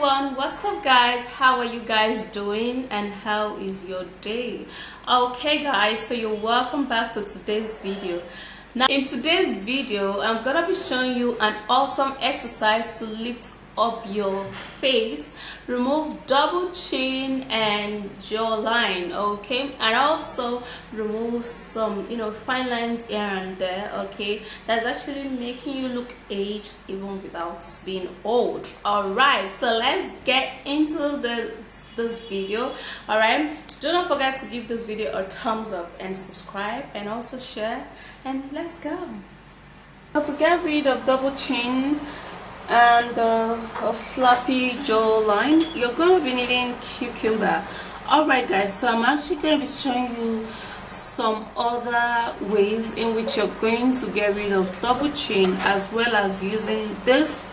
everyone, what's up guys? How are you guys doing and how is your day? Okay guys, so you're welcome back to today's video. Now in today's video I'm gonna be showing you an awesome exercise to lift up your face, remove double chin and jawline, okay, and also remove some fine lines here and there, okay, that's actually making you look aged even without being old. All right, so let's get into this video. All right, do not forget to give this video a thumbs up and subscribe and also share, and let's go. So to get rid of double chin and a floppy jawline, you're going to be needing cucumber. Alright guys, so I'm actually going to be showing you some other ways in which you're going to get rid of double chin, as well as using this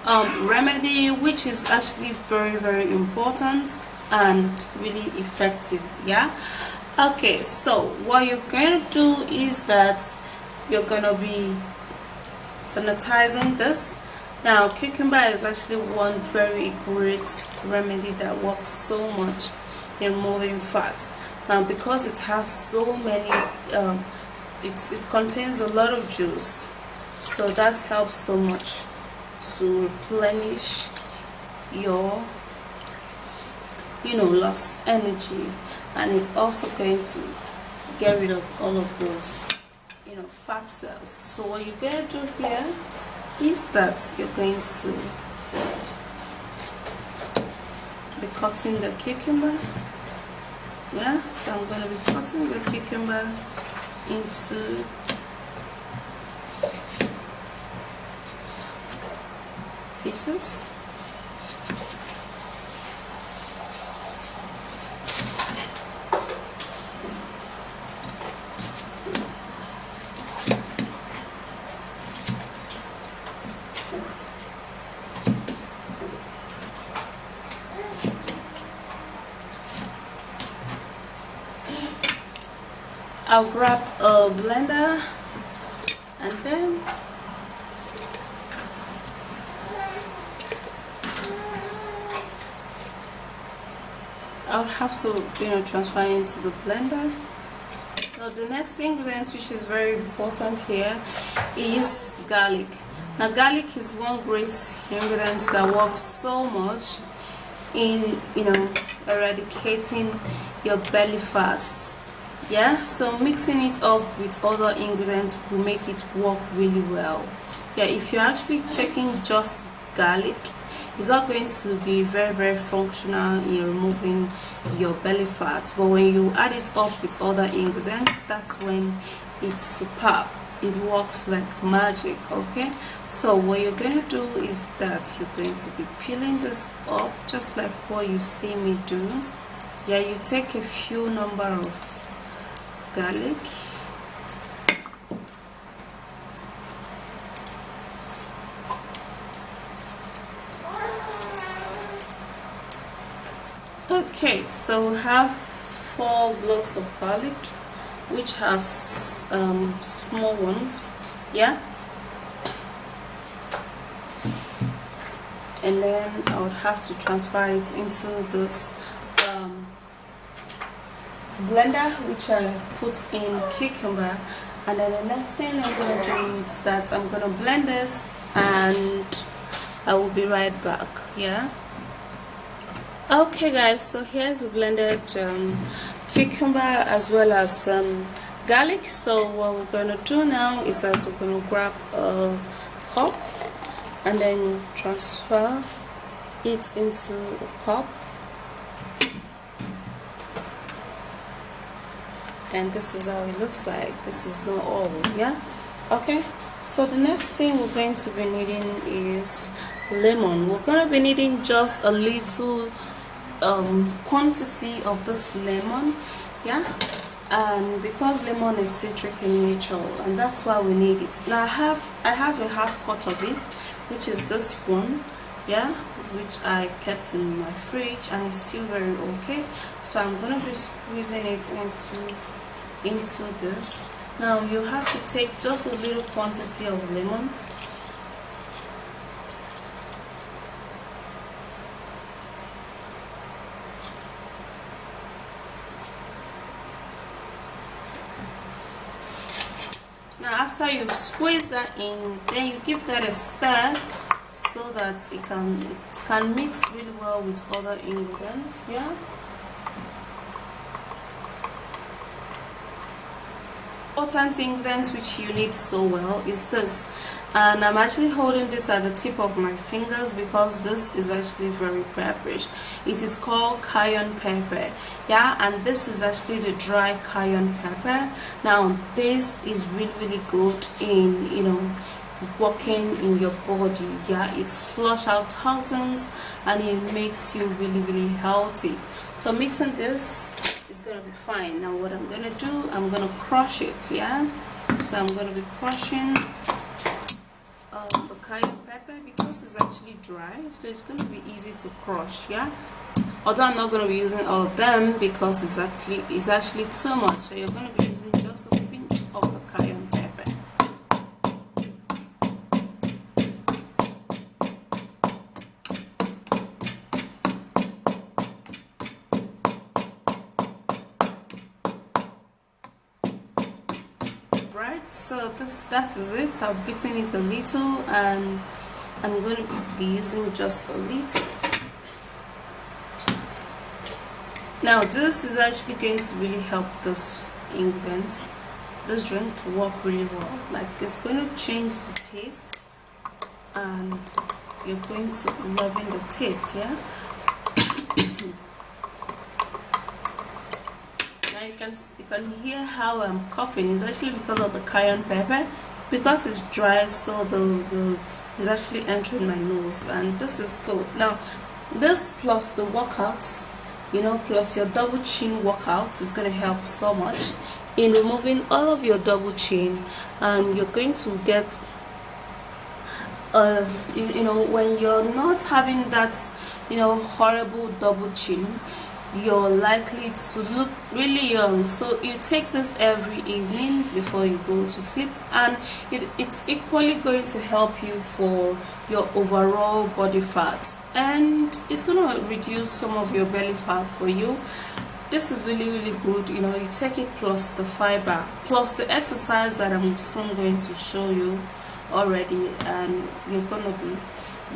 remedy, which is actually very important and really effective. Yeah, okay, so what you're going to do is that you're going to be sanitizing this. Now cucumber is actually one very great remedy that works so much in removing fat. Now because it has so many it contains a lot of juice, so that helps so much to replenish your lost energy, and it's also going to get rid of all of those fat cells. So what you're going to do here is that you're going to be cutting the cucumber. Yeah, so I'm going to be cutting the cucumber into pieces. I'll grab a blender and then I'll have to transfer it into the blender. Now the next ingredient, which is very important here, is garlic. Now garlic is one great ingredient that works so much in eradicating your belly fats. Yeah, so mixing it up with other ingredients will make it work really well. Yeah, if you're actually taking just garlic, it's not going to be very functional in removing your belly fat, but when you add it up with other ingredients, that's when it's superb. It works like magic. Okay, so what you're going to do is that you're going to be peeling this up just like what you see me do. Yeah, you take a few number of garlic, okay, so we have 4 cloves of garlic, which has small ones. Yeah, and then I would have to transfer it into this blender, which I put in cucumber. And then the next thing I'm going to do is that I'm going to blend this, and I will be right back. Yeah, okay guys, so here's the blended cucumber as well as garlic. So what we're going to do now is that we're going to grab a cup and then transfer it into a cup. And this is how it looks like. This is not all. Yeah, okay, so the next thing we're going to be needing is lemon. We're going to be needing just a little quantity of this lemon. Yeah, and because lemon is citric in nature, and that's why we need it. Now I have a half cut of it, which is this one. Yeah, which I kept in my fridge, and it's still very okay. So I'm gonna be squeezing it into this. Now you have to take just a little quantity of lemon after you squeeze that in, then you give that a stir so that it can mix really well with other ingredients. Yeah. Important ingredient which you need so well is this, and I'm actually holding this at the tip of my fingers because this is actually very pepperish. It is called cayenne pepper. Yeah, and this is actually the dry cayenne pepper. Now this is really good in, you know, working in your body. Yeah, it flush out toxins and it makes you really healthy. So mixing this is gonna be fine. Now what I'm gonna do, I'm gonna crush it. Yeah, so I'm gonna be crushing the cayenne pepper because it's actually dry, so it's gonna be easy to crush. Yeah, although I'm not gonna be using all of them because it's actually too much, so you're gonna be using just a pinch of the cayenne pepper. Right, so that is it. I've beaten it a little and I'm going to be using just a little. Now this is actually going to really help this ingredient, this drink, to work really well. Like, it's going to change the taste and you're going to be loving the taste. Yeah. You can hear how I'm coughing. It's actually because of the cayenne pepper, because it's dry, so it's actually entering my nose, and this is good. Now this plus the workouts, you know, plus your double chin workout is going to help so much in removing all of your double chin, and you're going to get you know, when you're not having that, you know, horrible double chin, you're likely to look really young. So you take this every evening before you go to sleep, and it's equally going to help you for your overall body fat, and it's going to reduce some of your belly fat for you. This is really good. You know, you take it plus the fiber plus the exercise that I'm soon going to show you already, and you're gonna be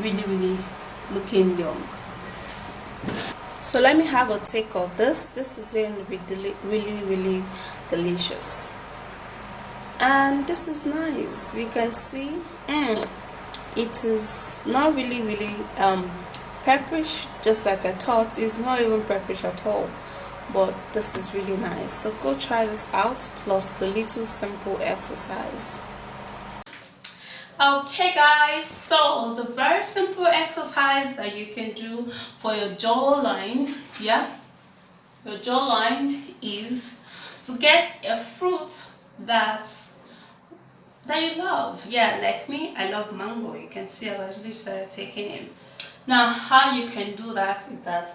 really looking young. So let me have a take of this. This is going to be really delicious, and this is nice. You can see it is not really pepperish, just like I thought. It's not even pepperish at all, but this is really nice. So go try this out plus the little simple exercise. Okay guys, so the very simple exercise that you can do for your jawline, yeah, your jawline, is to get a fruit that you love. Yeah, like me, I love mango. You can see I've actually started taking it. Now how you can do that is that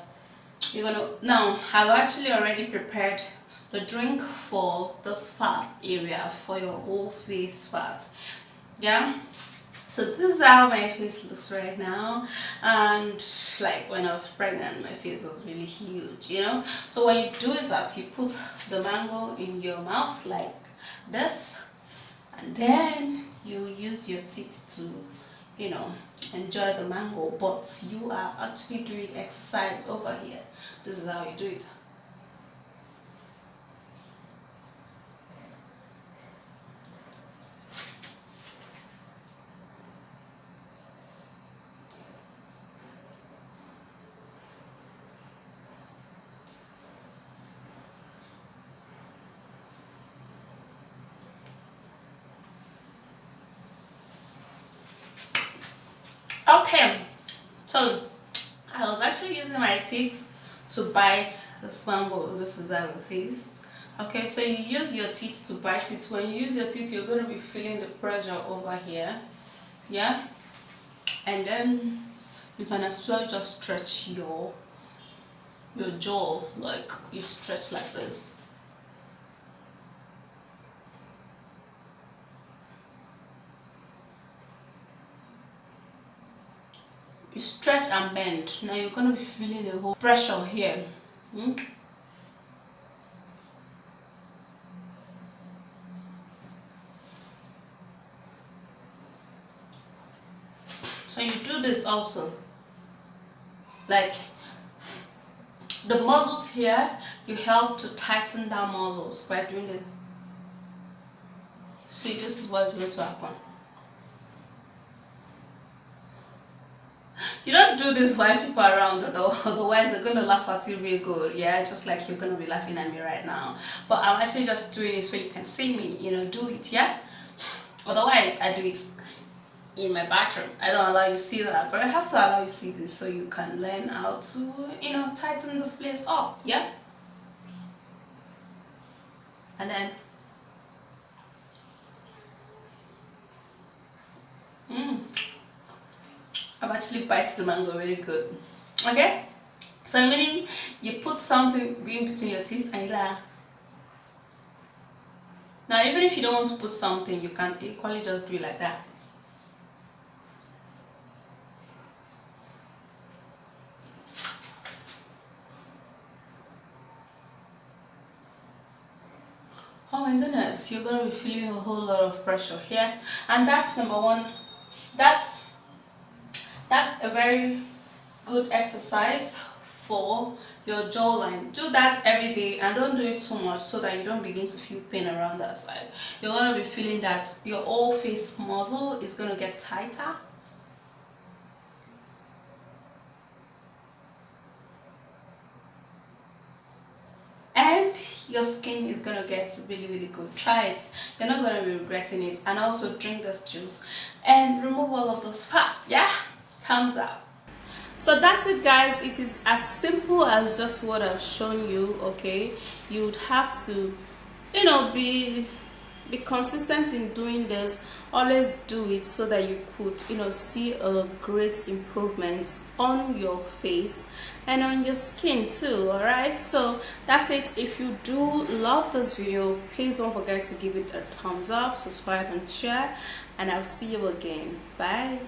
you're gonna, now I've actually already prepared the drink for this fat area, for your whole face fat. Yeah, so this is how my face looks right now, and like when I was pregnant, my face was really huge, you know. So what you do is that you put the mango in your mouth like this, and then you use your teeth to, you know, enjoy the mango, but you are actually doing exercise over here. This is how you do it. Okay, so I was actually using my teeth to bite this mango. This is how it is. Okay, so you use your teeth to bite it. When you use your teeth, you're going to be feeling the pressure over here. Yeah, and then you can as well just stretch your jaw, like you stretch like this. You stretch and bend. Now you're going to be feeling the whole pressure here. So you do this also, like the muscles here, you help to tighten down muscles by doing this. See, this is what is going to happen. You don't do this while people are around, though, otherwise they're going to laugh at you real good. Yeah, just like you're going to be laughing at me right now. But I'm actually just doing it so you can see me, do it, yeah? Otherwise, I do it in my bathroom. I don't allow you to see that, but I have to allow you to see this so you can learn how to, tighten this place up, yeah? And then, I've actually bites the mango really good. Okay? So meaning you put something in between your teeth and you laugh. Now even if you don't want to put something, you can equally just do it like that. Oh my goodness, you're gonna be feeling a whole lot of pressure here. And that's number one. That's a very good exercise for your jawline. Do that every day and don't do it too much so that you don't begin to feel pain around that side. You're going to be feeling that your whole face muscle is going to get tighter. And your skin is going to get really, really good. Try it. You're not going to be regretting it. And also drink this juice and remove all of those fats. Yeah? Thumbs up. So that's it, guys. It is as simple as just what I've shown you. Okay, you would have to be consistent in doing this. Always do it so that you could see a great improvement on your face and on your skin too. All right, so that's it. If you do love this video, please don't forget to give it a thumbs up, subscribe and share, and I'll see you again. Bye.